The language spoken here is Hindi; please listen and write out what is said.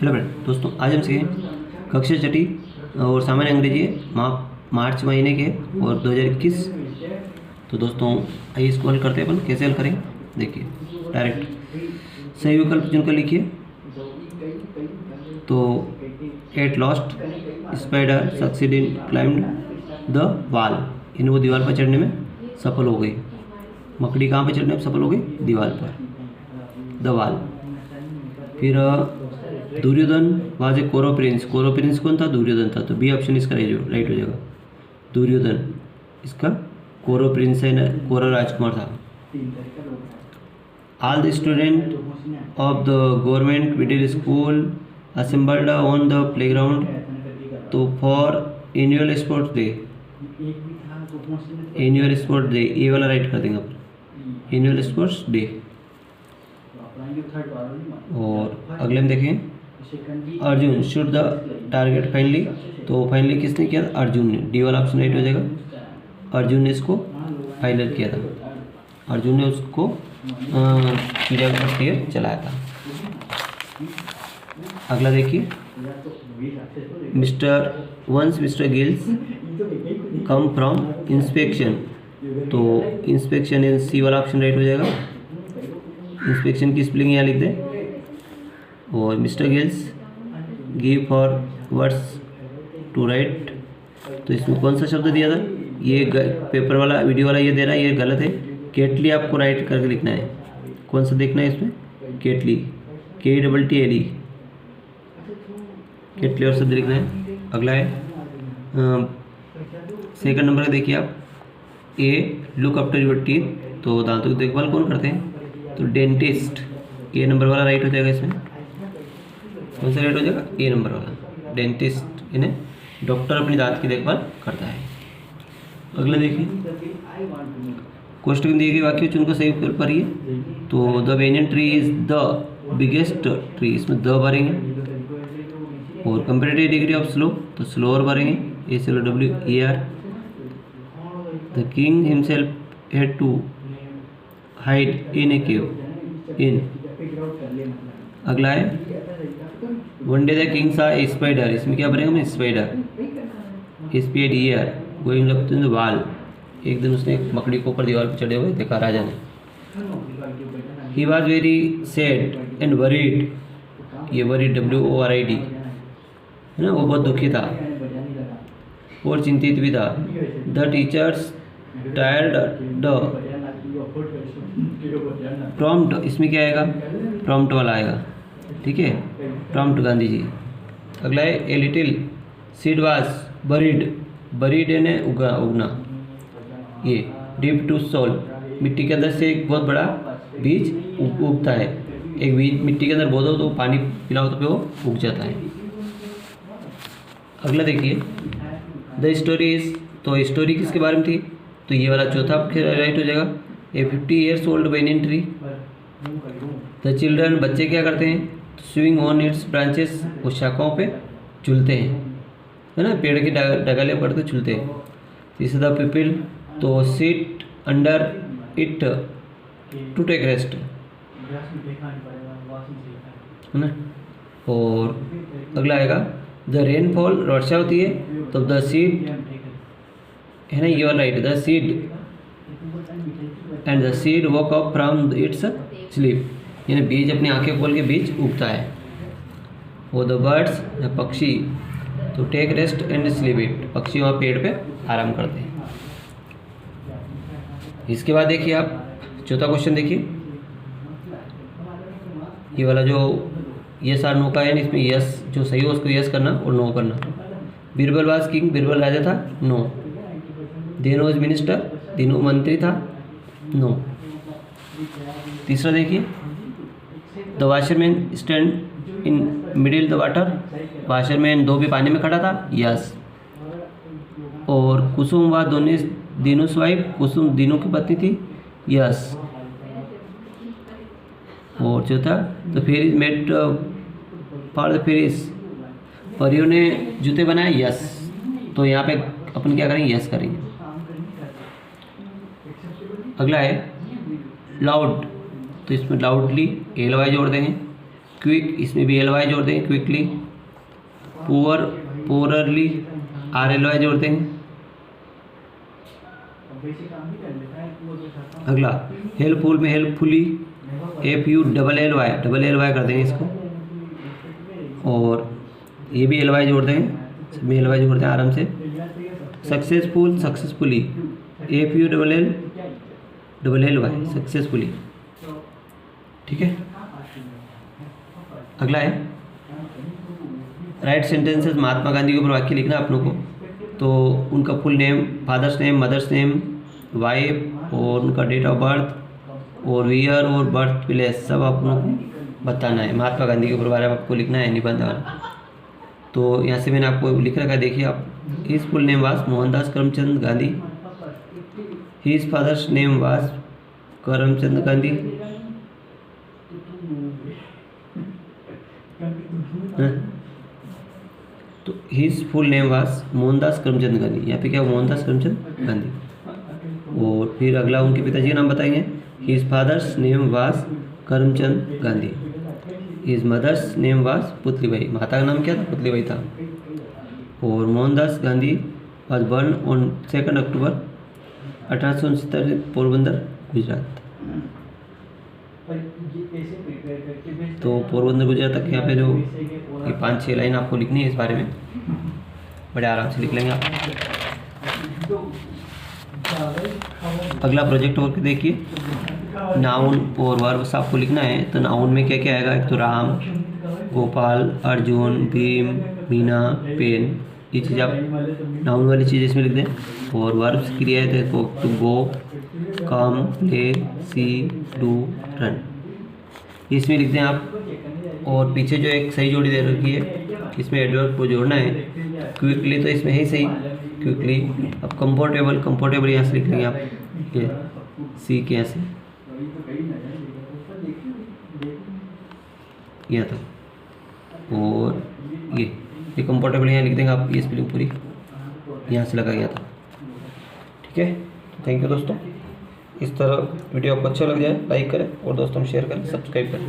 हेलो फ्रेंड दोस्तों, आज हम सीखें कक्षा छठी और सामान्य अंग्रेजी मार्च महीने के और 2021। तो दोस्तों आइए इसको हल करते हैं। अपन कैसे हल करेंगे देखिए, डायरेक्ट सही विकल्प चुनकर लिखिए। तो at last spider succeed in climbed the वाल, वो दीवार पर चढ़ने में सफल हो गई। मकड़ी कहाँ पर चढ़ने में सफल हो गई? दीवार पर, द वाल। फिर दुर्योधन वाज ए कोरो प्रिंस। कोरो प्रिंस कौन था? दुर्योधन था। तो बी ऑप्शन इसका राइट हो जाएगा, दुर्योधन इसका कोरो प्रिंस है ना, कोरो राजकुमार था। All the student of the government middle school assembled on the playground तो for annual sports day. Annual sports day, ये वाला राइट कर देंगे अपन, एनुअल स्पोर्ट्स डे। और अगले में देखें, Arjun shoot the target finally. तो फाइनली किसने किया? अर्जुन ने। डी वाला ऑप्शन राइट हो जाएगा, अर्जुन ने इसको फाइनल किया था। अर्जुन ने उसको चिड़िया का तीर चलाया था। अगला देखिए, mister gills come from inspection. तो इंस्पेक्शन इन सी वाला ऑप्शन राइट हो जाएगा। इंस्पेक्शन की स्पेलिंग यहाँ लिख दें। और mister Gills give four words to write. तो इसमें कौन सा शब्द दिया था? ये पेपर वाला वीडियो वाला ये दे रहा है, ये गलत है। केटली आपको राइट करके लिखना है। कौन सा देखना है इसमें? केटली, KETTLE, केटली और शब्द लिखना है। अगला है सेकंड नंबर का देखिए आप, ए लुक आफ्टर योर टीथ। तो दांतों की देखभाल कौन करते हैं? तो डेंटिस्ट। ए नंबर वाला राइट हो जाएगा। इसमें कौन सा राइट हो जाएगा? ए नंबर वाला, डेंटिस्ट यानी डॉक्टर अपनी दांत की देखभाल करता है। अगला देखिए, क्वेश्चन में दिए गए वाक्य चुनकर सही विकल्प भरिए। तो the banyan tree is the biggest tree, इसमें द भरेंगे। और कंपेरेटिव डिग्री ऑफ स्लो, तो स्लोअर भरेंगे, SLOWER। The king himself had to hide in a cave, in. अगला है, वन डे द किंग सा ए स्पाइडर, इसमें क्या भरेंगे? Spider, SPIDER going up to the wall. एक दिन उसने एक मकड़ी को ऊपर दीवार पर चढ़े हुए देखा राजा ने। He was very sad and worried, ये वरीड WORID है ना, वो बहुत दुखी था और चिंतित भी था। The teachers tired the prompt, इसमें क्या आएगा? प्रॉम्प्ट वाला आएगा, ठीक है, प्रॉम्प्ट गांधी जी। अगला है, a little seed was buried, buried यानी उगना। ये डीप टू सोल, मिट्टी के अंदर से एक बहुत बड़ा बीज उगता है। एक बीज मिट्टी के अंदर बो दो तो पानी पिलाओ तो वो उग जाता है। अगला देखिए, द स्टोरी इज, तो स्टोरी किसके बारे में थी? तो ये वाला चौथा राइट हो जाएगा, ए 50 years old banyan tree। The children, बच्चे क्या करते हैं? स्विंग ऑन इट्स ब्रांचेस, वो शाखाओं पे झूलते हैं, है ना, पेड़ की डगाले पड़ते झूलते हैं। तीसरा, द पीपल, तो sit under it to take rest, है ना। और अगला आएगा, द रेनफॉल, वर्षा होती है तो द सीड, है ना, you are right, the seed and the seed walk up from its sleep, यानी बीज अपनी आंखें खोल के बीज उगता है। वो द बर्ड्स, पक्षी, तो take rest and sleep it, पक्षी वहाँ पेड़ पे आराम करते हैं। इसके बाद देखिए आप चौथा क्वेश्चन देखिए, ये वाला जो यस और नो का है, इसमें यस जो सही हो उसको यस करना और नो करना। बीरबल वाज किंग, बीरबल राजा था, no. Dinu was minister, Dinu मंत्री था, नो। तीसरा देखिए, the washerman stand in middle the water, washerman दो भी पानी में खड़ा था, यस। और कुसुम व दीनूस वाइफ, कुसुम दीनू की पत्नी थी, यस। और चौथा, the fairies made for the fairies, परियों ने जूते बनाए, यस। तो यहाँ पे अपन क्या करेंगे? यस करेंगे। अगला है लाउड, तो इसमें लाउडली LY जोड़ देंगे। क्विक, इसमें भी LY जोड़ देंगे, क्विकली। पुअर, पोररली, RLY जोड़ देंगे। अगला हेल्पफुल में हेल्पफुली, FULLY, डबल LY कर देंगे इसको। और ये भी LY जोड़ देंगे, इसमें LY जोड़ दें आराम से। Successful, successfully, FULLLY, successfully. ठीक है। अगला है राइट सेंटेंसेस, महात्मा गांधी के ऊपर वाक्य लिखना अपनों को। तो उनका full name, father's name, mother's name, wife और उनका डेट ऑफ बर्थ और ईयर और बर्थ प्लेस सब अपनों को बताना है। महात्मा गांधी के ऊपर बारे में आपको लिखना है निबंध वाला। तो यहाँ से मैंने आपको लिख रखा है, देखिए आप। His full name was Mohandas Karamchand Gandhi. His father's name was Karamchand Gandhi. तो his full name was Mohandas Karamchand Gandhi, यहाँ पे क्या मोहनदास करमचंद गांधी। और फिर अगला उनके पिताजी का नाम बताएंगे। His father's name was Karamchand Gandhi. His mother's name was Putlibai, माता का नाम क्या था, पुतलीबाई था। और Mohandas Gandhi was born on 2 October 1869 Porbandar, Gujarat. तो पोरबंदर गुजरात तक यहाँ पे जो ये 5-6 लाइन आपको लिखनी है इस बारे में, बड़े आराम से लिख लेंगे आप। अगला प्रोजेक्ट वर्क देखिए, नाउन और वर्ब्स आपको लिखना है। तो नाउन में क्या क्या आएगा, एक तो राम, गोपाल, अर्जुन, भीम, मीना, पेन, ये चीज़ आप नाउन वाली चीज़ इसमें लिख दें। और वर्ब्स क्रिया है देखो, to go, come, play, see, do, run, इसमें लिख दें आप। और पीछे जो एक सही जोड़ी दे रखी है, इसमें एडवर्ब को जोड़ना है। क्विकली तो इसमें है सही, क्विकली। अब कंफर्टेबल, कंफर्टेबल यहाँ से लिख लेंगे आप, ये सी के यहाँ से यहाँ तक। और ये कंफर्टेबल यहाँ लिख देंगे आप, ये स्पेलिंग पूरी यहाँ से लगा गया था। ठीक है, थैंक यू दोस्तों। इस तरह वीडियो आपको अच्छा लग जाए लाइक करें और दोस्तों में शेयर करें, सब्सक्राइब करें।